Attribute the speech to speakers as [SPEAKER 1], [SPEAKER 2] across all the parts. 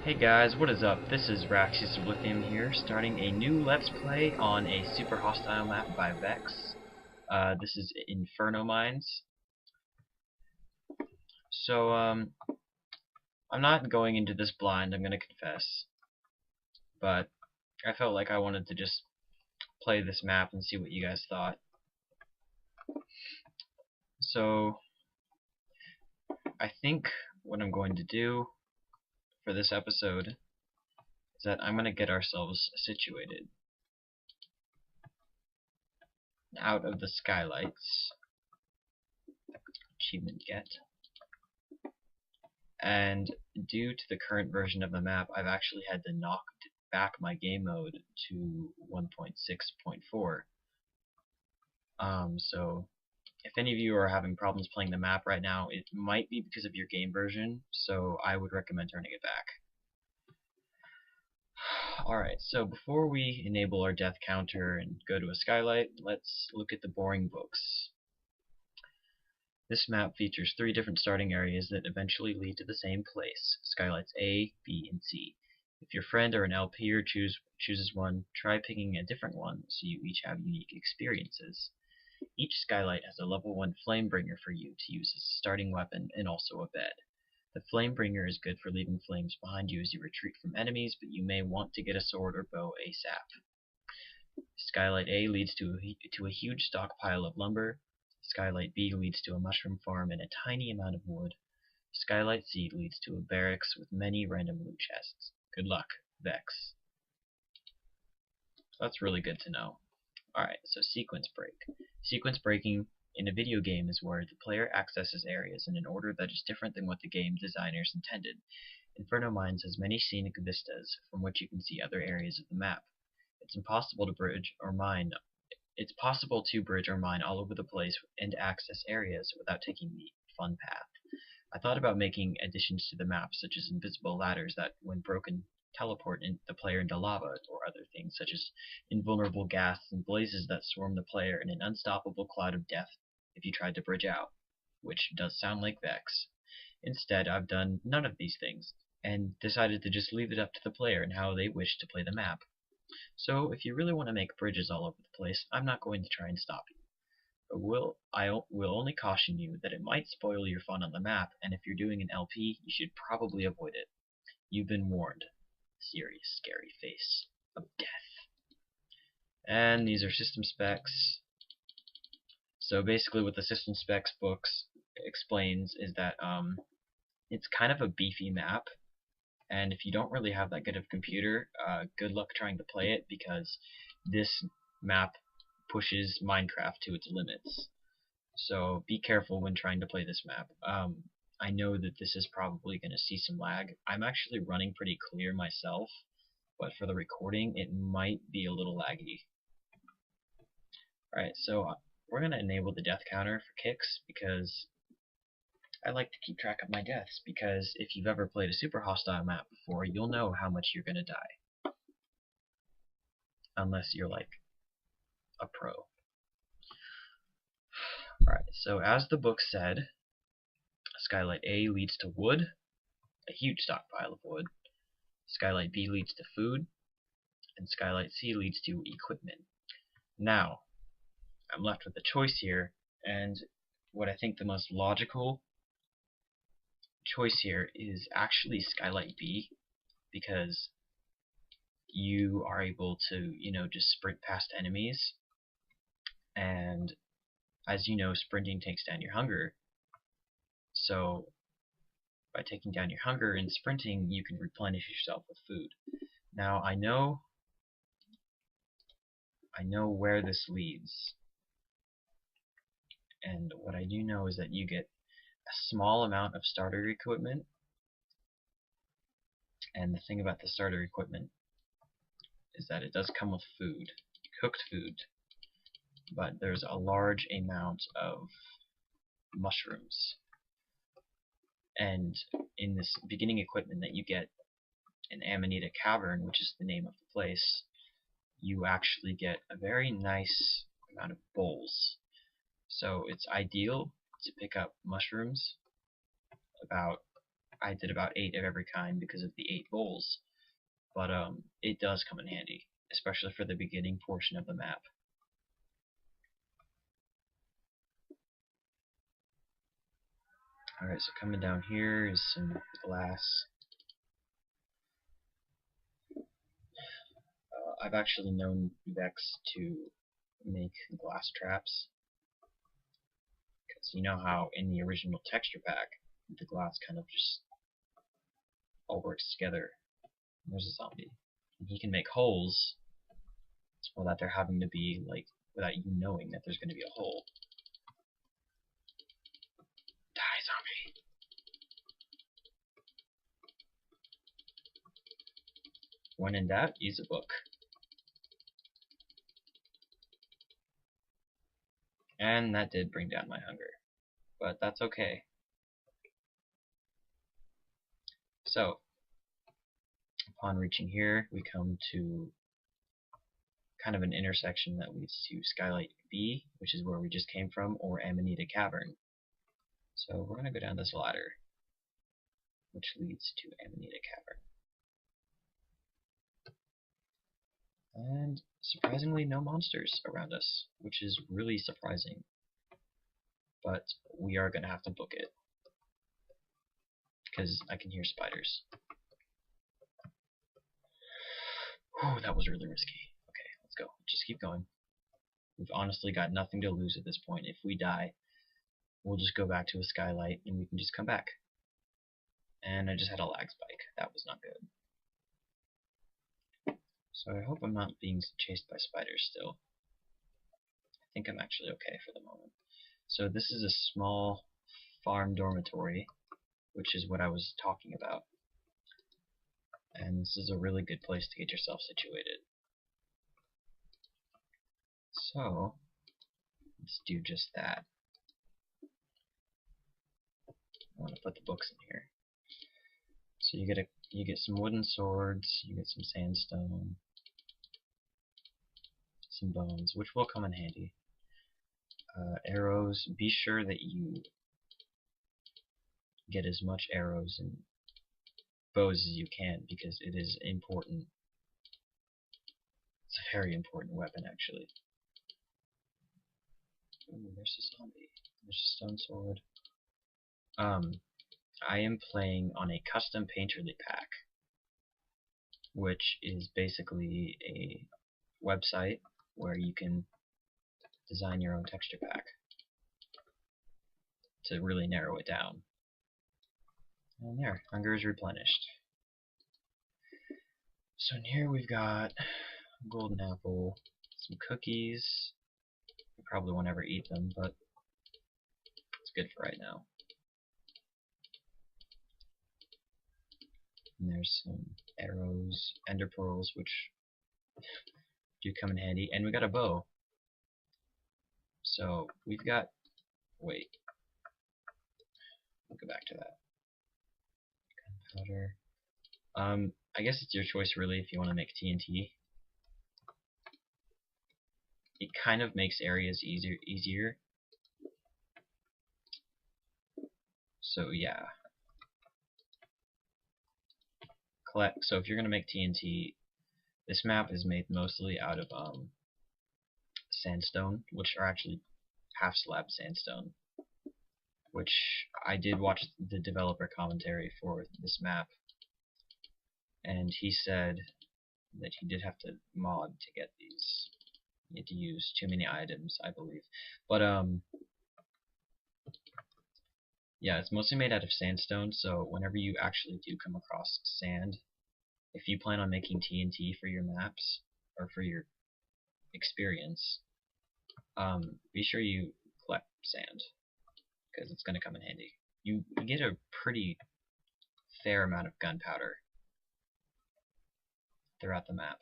[SPEAKER 1] Hey guys, what is up? This is Raxiusoflithium here, starting a new Let's Play on a super hostile map by Vex. This is Inferno Mines. So, I'm not going into this blind, I'm gonna confess. But I felt like I wanted to just play this map and see what you guys thought. So, I think what I'm going to do for this episode is that I'm gonna get ourselves situated out of the skylights. Achievement get. And due to the current version of the map, I've actually had to knock back my game mode to 1.6.4. So if any of you are having problems playing the map right now, it might be because of your game version, so I would recommend turning it back. Alright, so before we enable our death counter and go to a skylight, let's look at the boring books. This map features 3 different starting areas that eventually lead to the same place, skylights A, B, and C. If your friend or an LPer chooses one, try picking a different one so you each have unique experiences. Each skylight has a level 1 Flamebringer for you to use as a starting weapon and also a bed. The Flamebringer is good for leaving flames behind you as you retreat from enemies, but you may want to get a sword or bow ASAP. Skylight A leads to a huge stockpile of lumber. Skylight B leads to a mushroom farm and a tiny amount of wood. Skylight C leads to a barracks with many random loot chests. Good luck, Vex. That's really good to know. Alright, so sequence break. Sequence breaking in a video game is where the player accesses areas in an order that is different than what the game designers intended. Inferno Mines has many scenic vistas from which you can see other areas of the map. It's possible to bridge or mine all over the place and access areas without taking the fun path. I thought about making additions to the map, such as invisible ladders that, when broken, teleport the player into lava, or other things such as invulnerable gas and blazes that swarm the player in an unstoppable cloud of death if you tried to bridge out, which does sound like Vex. Instead, I've done none of these things, and decided to just leave it up to the player and how they wish to play the map. So, if you really want to make bridges all over the place, I'm not going to try and stop you. I will only caution you that it might spoil your fun on the map, and if you're doing an LP, you should probably avoid it. You've been warned. Serious, scary face of death. And these are system specs. So basically what the system specs books explains is that it's kind of a beefy map, and if you don't really have that good of a computer, good luck trying to play it, because this map pushes Minecraft to its limits. So be careful when trying to play this map. I know that this is probably going to see some lag. I'm actually running pretty clear myself, but for the recording it might be a little laggy. Alright, so we're going to enable the death counter for kicks, because I like to keep track of my deaths, because if you've ever played a super hostile map before, you'll know how much you're going to die. Unless you're like a pro. Alright, so as the book said, Skylight A leads to wood, a huge stockpile of wood. Skylight B leads to food, and Skylight C leads to equipment. Now, I'm left with a choice here, and what I think the most logical choice here is actually Skylight B, because you are able to, just sprint past enemies, and as you know, sprinting takes down your hunger. So by taking down your hunger and sprinting, you can replenish yourself with food. Now I know where this leads, and what I do know is that you get a small amount of starter equipment, and the thing about the starter equipment is that it does come with food, cooked food, but there's a large amount of mushrooms. And in this beginning equipment that you get in Aminita Cavern, which is the name of the place, you actually get a very nice amount of bowls. So it's ideal to pick up mushrooms about, I did about 8 of every kind because of the 8 bowls, but it does come in handy, especially for the beginning portion of the map. Alright, so coming down here is some glass. I've actually known Vex to make glass traps, because you know how in the original texture pack, the glass kind of just all works together. There's a zombie. And he can make holes without there having to be, like, without you knowing that there's going to be a hole. Die, zombie! When in doubt, use a book. And that did bring down my hunger, but that's okay. So, upon reaching here, we come to kind of an intersection that leads to Skylight B, which is where we just came from, or Aminita Cavern. So we're going to go down this ladder, which leads to Aminita Cavern. And surprisingly, no monsters around us, which is really surprising. But we are going to have to book it, because I can hear spiders. Whew, that was really risky. Okay, let's go. Just keep going. We've honestly got nothing to lose at this point. If we die, we'll just go back to a skylight and we can just come back. And I just had a lag spike. That was not good. So I hope I'm not being chased by spiders still. I think I'm actually okay for the moment. So this is a small farm dormitory, which is what I was talking about. And this is a really good place to get yourself situated. So let's do just that. I want to put the books in here. So you get some wooden swords, you get some sandstone, some bones, which will come in handy. Arrows. Be sure that you get as much arrows and bows as you can, because it is important. It's a very important weapon, actually. Ooh, there's a zombie. There's a stone sword. I am playing on a custom painterly pack, which is basically a website where you can design your own texture pack to really narrow it down. And there, hunger is replenished. So in here we've got a golden apple, some cookies. We probably won't ever eat them, but it's good for right now. And there's some arrows, ender pearls, which do come in handy, and we got a bow. So we've got, wait, we'll go back to that. Gunpowder. I guess it's your choice really if you want to make TNT. It kind of makes areas easier. So yeah. So if you're gonna make TNT, this map is made mostly out of sandstone, which are actually half slab sandstone. Which I did watch the developer commentary for this map, and he said that he did have to mod to get these. You had to use too many items, I believe. But yeah, it's mostly made out of sandstone, so whenever you actually do come across sand, if you plan on making TNT for your maps, or for your experience, be sure you collect sand, because it's going to come in handy. You get a pretty fair amount of gunpowder throughout the map.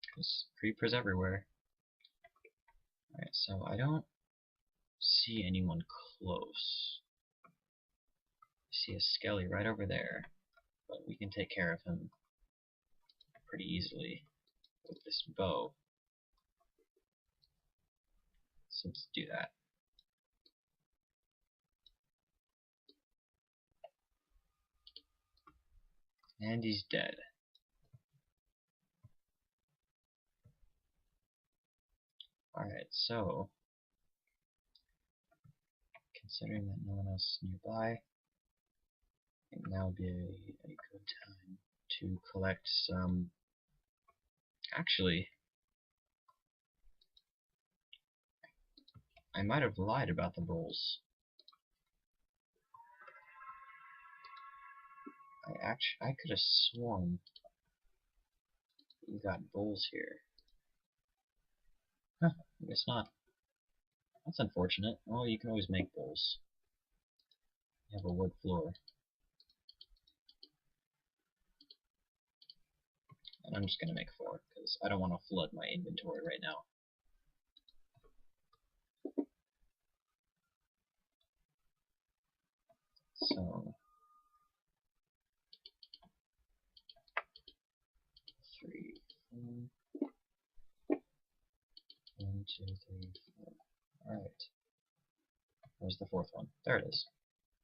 [SPEAKER 1] Because creepers everywhere. Alright, so I don't see anyone close. I see a skelly right over there, but we can take care of him pretty easily with this bow. So let's do that. And he's dead. Alright, so considering that no one else is nearby, I think now would be a good time to collect some. Actually, I might have lied about the bowls. I could have sworn you got bowls here. Huh, I guess not. That's unfortunate. Well, you can always make bowls. You have a wood floor. And I'm just gonna make 4, because I don't want to flood my inventory right now. So 3, 4. 1, 2, 3, 4. Alright. Where's the 4th one? There it is.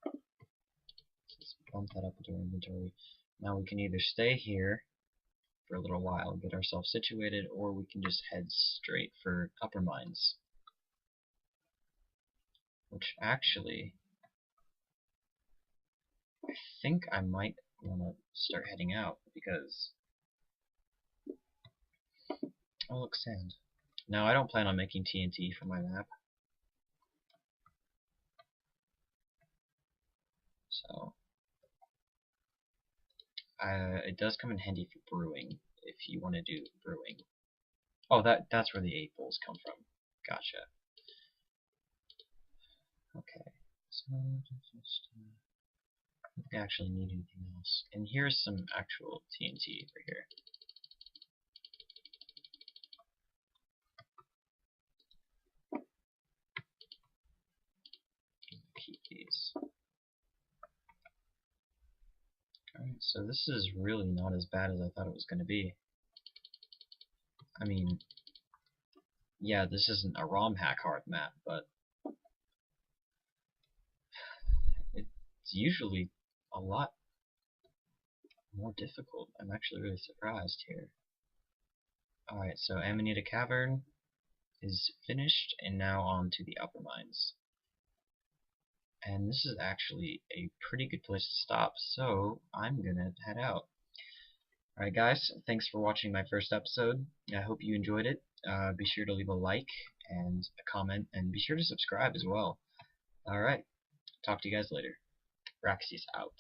[SPEAKER 1] Let's bump that up into our inventory. Now we can either stay here for a little while, get ourselves situated, or we can just head straight for upper mines. Which actually, I think I might want to start heading out, because oh look, sand. Now I don't plan on making TNT for my map. So it does come in handy for brewing, if you want to do brewing. Oh, that's where the 8 bowls come from. Gotcha. Okay, so just I don't think I actually need anything else. And here's some actual TNT over here. Keep these. Alright, so this is really not as bad as I thought it was going to be. I mean, yeah, this isn't a ROM hack hard map, but it's usually a lot more difficult. I'm actually really surprised here. Alright, so Aminita Cavern is finished, and now on to the upper mines. And this is actually a pretty good place to stop, so I'm gonna head out. Alright guys, thanks for watching my first episode. I hope you enjoyed it. Be sure to leave a like and a comment, and be sure to subscribe as well. Alright, talk to you guys later. Raxius out.